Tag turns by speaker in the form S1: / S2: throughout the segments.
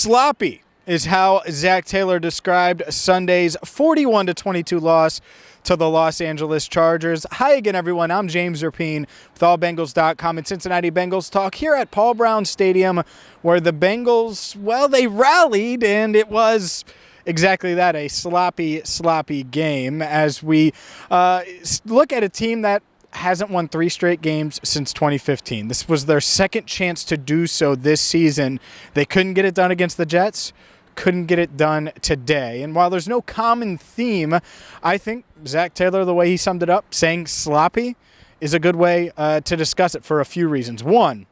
S1: Sloppy is how Zach Taylor described Sunday's 41-22 loss to the Los Angeles Chargers. Hi again, everyone. I'm James Rapien with allbengals.com and Cincinnati Bengals Talk here at Paul Brown Stadium, where the Bengals, well, they rallied, and it was exactly that, a sloppy game as we look at a team that hasn't won 3 straight games since 2015. This was their second chance to do so this season. They couldn't get it done against the Jets, couldn't get it done today. And while there's no common theme, I think Zach Taylor, the way he summed it up, saying sloppy, is a good way to discuss it for a few reasons. One,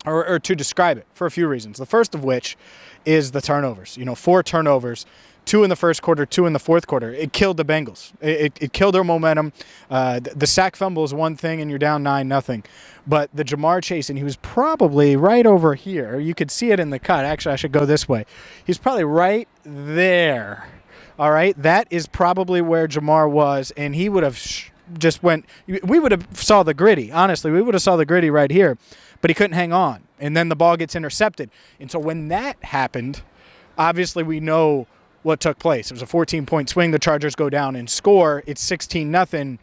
S1: or to describe it for a few reasons. The first of which is the turnovers. 4 turnovers. 2 in the first quarter, 2 in the fourth quarter. It killed the Bengals. It killed their momentum. The sack fumble is one thing, and you're down 9-0. But the Jamar Chase, and he was probably right over here. You could see it in the cut. Actually, I should go this way. He's probably right there. All right? That is probably where Jamar was, and he would have just went. We would have saw the gritty. Honestly, we would have saw the gritty right here. But he couldn't hang on, and then the ball gets intercepted. And so when that happened, obviously we know what took place. It was a 14-point swing. The Chargers go down and score. It's 16-0,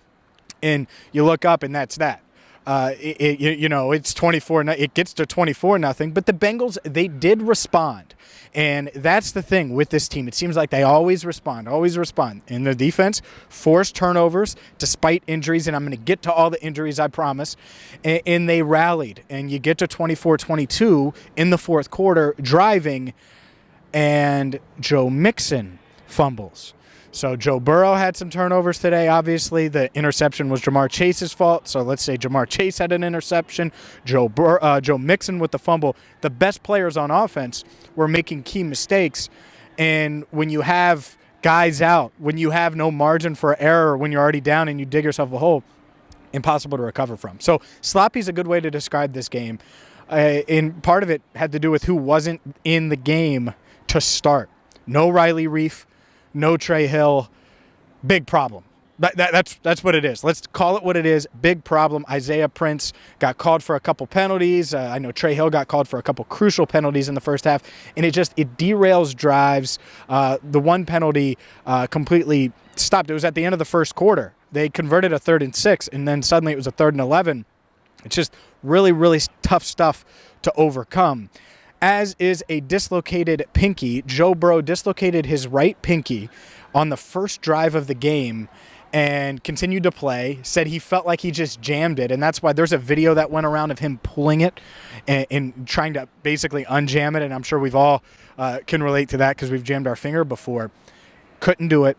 S1: and you look up, and that's that. It's 24. It gets to 24-0. But the Bengals, they did respond, and that's the thing with this team. It seems like they always respond. And the defense forced turnovers despite injuries, and I'm going to get to all the injuries, I promise. And they rallied, and you get to 24-22 in the fourth quarter, driving. And Joe Mixon fumbles. So Joe Burrow had some turnovers today. Obviously, the interception was Jamar Chase's fault. So let's say Jamar Chase had an interception. Joe Mixon with the fumble. The best players on offense were making key mistakes. And when you have guys out, when you have no margin for error, when you're already down and you dig yourself a hole, impossible to recover from. So sloppy is a good way to describe this game. And part of it had to do with who wasn't in the game to start. No Riley Reef, no Trey Hill. Big problem. That's what it is. Let's call it what it is. Big problem. Isaiah Prince got called for a couple penalties. I know Trey Hill got called for a couple crucial penalties in the first half, and it derails drives. The one penalty completely stopped. It was at the end of the first quarter. They converted a 3rd and 6, and then suddenly it was a 3rd and 11. It's just really, really tough stuff to overcome. As is a dislocated pinkie. Joe Burrow dislocated his right pinkie on the first drive of the game and continued to play. Said he felt like he just jammed it, and that's why there's a video that went around of him pulling it and trying to basically unjam it, and I'm sure we've all can relate to that because we've jammed our finger before. Couldn't do it.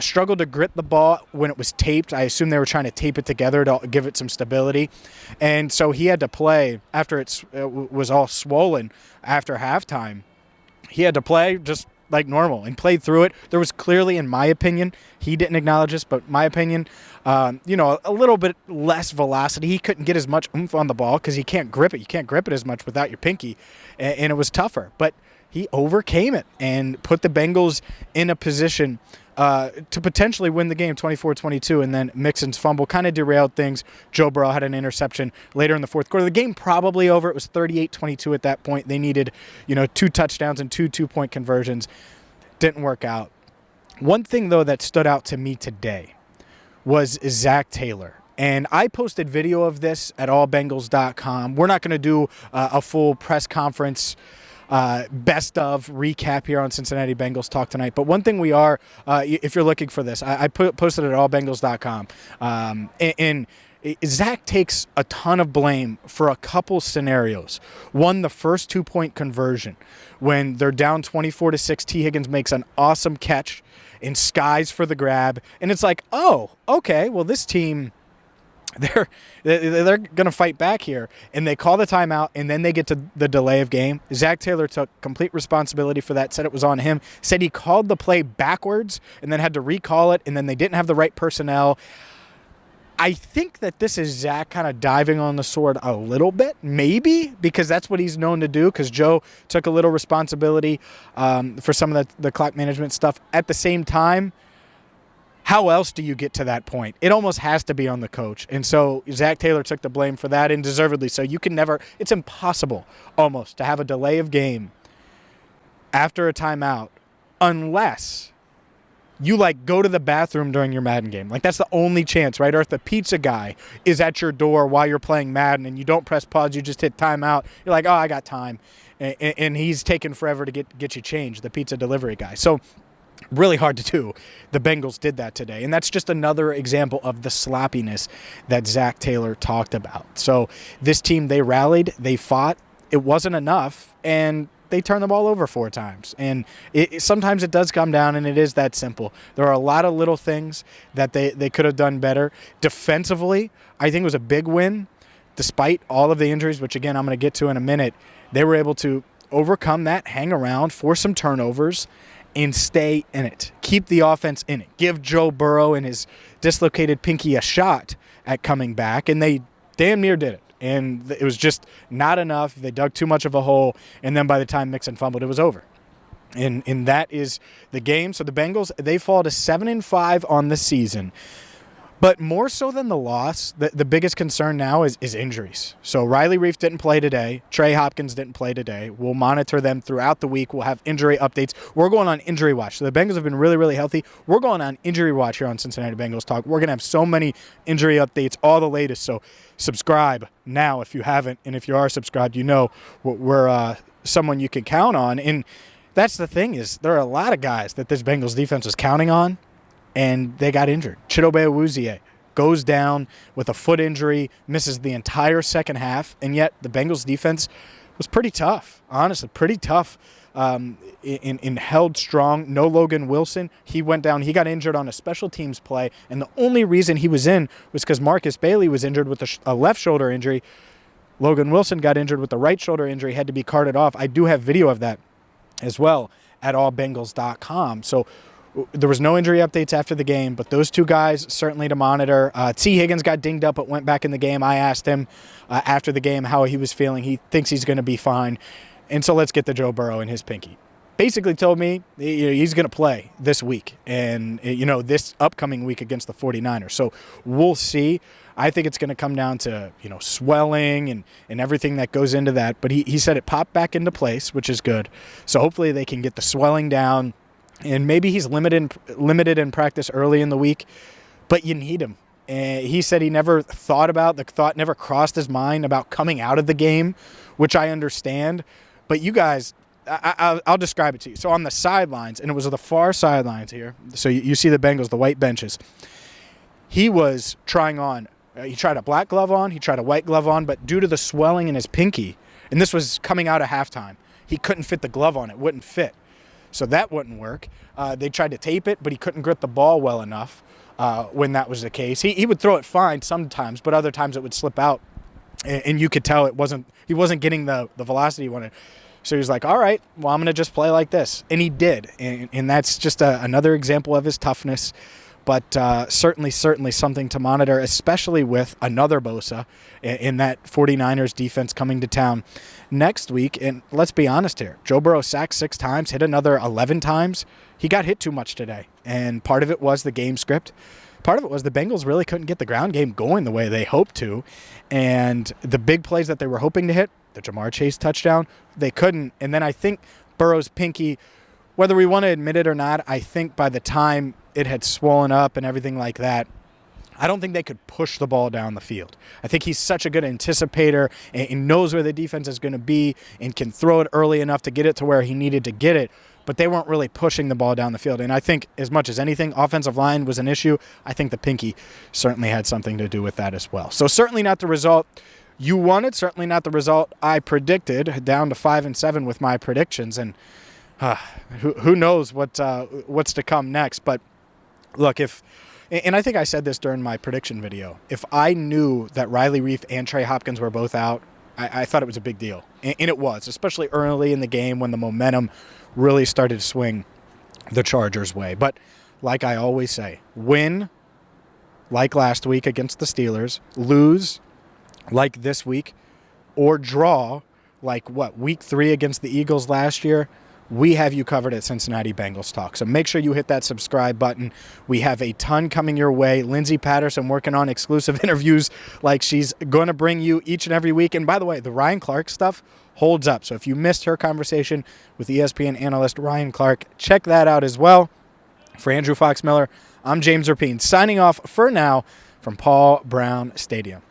S1: Struggled to grit the ball when it was taped. I assume they were trying to tape it together to give it some stability. And so he had to play after it was all swollen after halftime. He had to play just like normal and played through it. There was clearly, in my opinion, he didn't acknowledge this, but my opinion, a little bit less velocity. He couldn't get as much oomph on the ball because he can't grip it. You can't grip it as much without your pinky, and it was tougher. But he overcame it and put the Bengals in a position to potentially win the game 24-22, and then Mixon's fumble kind of derailed things. Joe Burrow had an interception later in the fourth quarter. The game probably over. It was 38-22 at that point. They needed, 2 touchdowns and 2 2-point conversions. Didn't work out. One thing, though, that stood out to me today was Zach Taylor. And I posted video of this at allbengals.com. We're not going to do a full press conference best of recap here on Cincinnati Bengals Talk tonight. But one thing we are, if you're looking for this, I posted it at allbengals.com. And Zach takes a ton of blame for a couple scenarios. One, the first 2-point conversion. When they're down 24-6, T. Higgins makes an awesome catch and skies for the grab. And it's like, oh, okay, well, this team, they're going to fight back here, and they call the timeout, and then they get to the delay of game. Zach Taylor took complete responsibility for that, said it was on him, said he called the play backwards and then had to recall it, and then they didn't have the right personnel. I think that this is Zach kind of diving on the sword a little bit, maybe, because that's what he's known to do, because Joe took a little responsibility for some of the clock management stuff. At the same time, how else do you get to that point? It almost has to be on the coach. And so Zach Taylor took the blame for that, and deservedly so. You can never – it's impossible almost to have a delay of game after a timeout unless you like go to the bathroom during your Madden game. Like that's the only chance, right? Or if the pizza guy is at your door while you're playing Madden and you don't press pause, you just hit timeout. You're like, oh, I got time. And he's taking forever to get you changed, the pizza delivery guy. So really hard to do. The Bengals did that today. And that's just another example of the sloppiness that Zac Taylor talked about. So this team, they rallied, they fought. It wasn't enough, and they turned the ball over 4 times. And sometimes it does come down, and it is that simple. There are a lot of little things that they could have done better. Defensively, I think it was a big win. Despite all of the injuries, which, again, I'm going to get to in a minute, they were able to overcome that, hang around, force some turnovers, and stay in it. Keep the offense in it. Give Joe Burrow and his dislocated pinkie a shot at coming back, and they damn near did it. And it was just not enough. They dug too much of a hole, and then by the time Mixon fumbled, it was over. And that is the game. So the Bengals, they fall to 7-5 on the season. But more so than the loss, the biggest concern now is injuries. So Riley Reiff didn't play today. Trey Hopkins didn't play today. We'll monitor them throughout the week. We'll have injury updates. We're going on injury watch. So the Bengals have been really, really healthy. We're going on injury watch here on Cincinnati Bengals Talk. We're going to have so many injury updates, all the latest. So subscribe now if you haven't. And if you are subscribed, you know we're someone you can count on. And that's the thing is there are a lot of guys that this Bengals defense was counting on, and they got injured. Chidobe Awuzie goes down with a foot injury, misses the entire second half, and yet the Bengals defense was pretty tough, honestly, pretty tough in held strong. No Logan Wilson. He went down. He got injured on a special teams play, and the only reason he was in was because Markus Bailey was injured with a left shoulder injury. Logan Wilson got injured with the right shoulder injury, had to be carted off. I do have video of that as well at allbengals.com. So there was no injury updates after the game, but those 2 guys certainly to monitor. T. Higgins got dinged up but went back in the game. I asked him after the game how he was feeling. He thinks he's going to be fine. And so let's get to Joe Burrow and his pinkie. Basically told me he's going to play this week and, this upcoming week against the 49ers. So we'll see. I think it's going to come down to, swelling and everything that goes into that. But he said it popped back into place, which is good. So hopefully they can get the swelling down. And maybe he's limited in practice early in the week, but you need him. And he said he never thought never crossed his mind about coming out of the game, which I understand. But you guys, I'll describe it to you. So on the sidelines, and it was the far sidelines here. So you see the Bengals, the white benches. He was trying on. He tried a black glove on. He tried a white glove on. But due to the swelling in his pinkie, and this was coming out of halftime, he couldn't fit the glove on. It wouldn't fit. So that wouldn't work. They tried to tape it, but he couldn't grip the ball well enough when that was the case. He would throw it fine sometimes, but other times it would slip out. And you could tell he wasn't getting the velocity he wanted. So he was like, all right, well, I'm going to just play like this. And he did. And that's just another example of his toughness. But certainly something to monitor, especially with another Bosa in that 49ers defense coming to town next week. And let's be honest here. Joe Burrow sacked 6 times, hit another 11 times. He got hit too much today. And part of it was the game script. Part of it was the Bengals really couldn't get the ground game going the way they hoped to. And the big plays that they were hoping to hit, the Jamar Chase touchdown, they couldn't. And then I think Burrow's pinkie, whether we want to admit it or not, I think by the time it had swollen up and everything like that, I don't think they could push the ball down the field. I think he's such a good anticipator and knows where the defense is going to be and can throw it early enough to get it to where he needed to get it, but they weren't really pushing the ball down the field. And I think as much as anything, offensive line was an issue. I think the pinkie certainly had something to do with that as well. So certainly not the result you wanted, certainly not the result I predicted, down to 5-7 with my predictions. And who knows what's to come next. But look, and I think I said this during my prediction video, if I knew that Riley Reiff and Trey Hopkins were both out, I thought it was a big deal. And it was, especially early in the game when the momentum really started to swing the Chargers' way. But like I always say, win like last week against the Steelers, lose like this week, or draw like week 3 against the Eagles last year, we have you covered at Cincinnati Bengals Talk. So make sure you hit that subscribe button. We have a ton coming your way. Lindsay Patterson working on exclusive interviews like she's going to bring you each and every week. And by the way, the Ryan Clark stuff holds up. So if you missed her conversation with ESPN analyst Ryan Clark, check that out as well. For Andrew Fox Miller, I'm James Rapien, signing off for now from Paul Brown Stadium.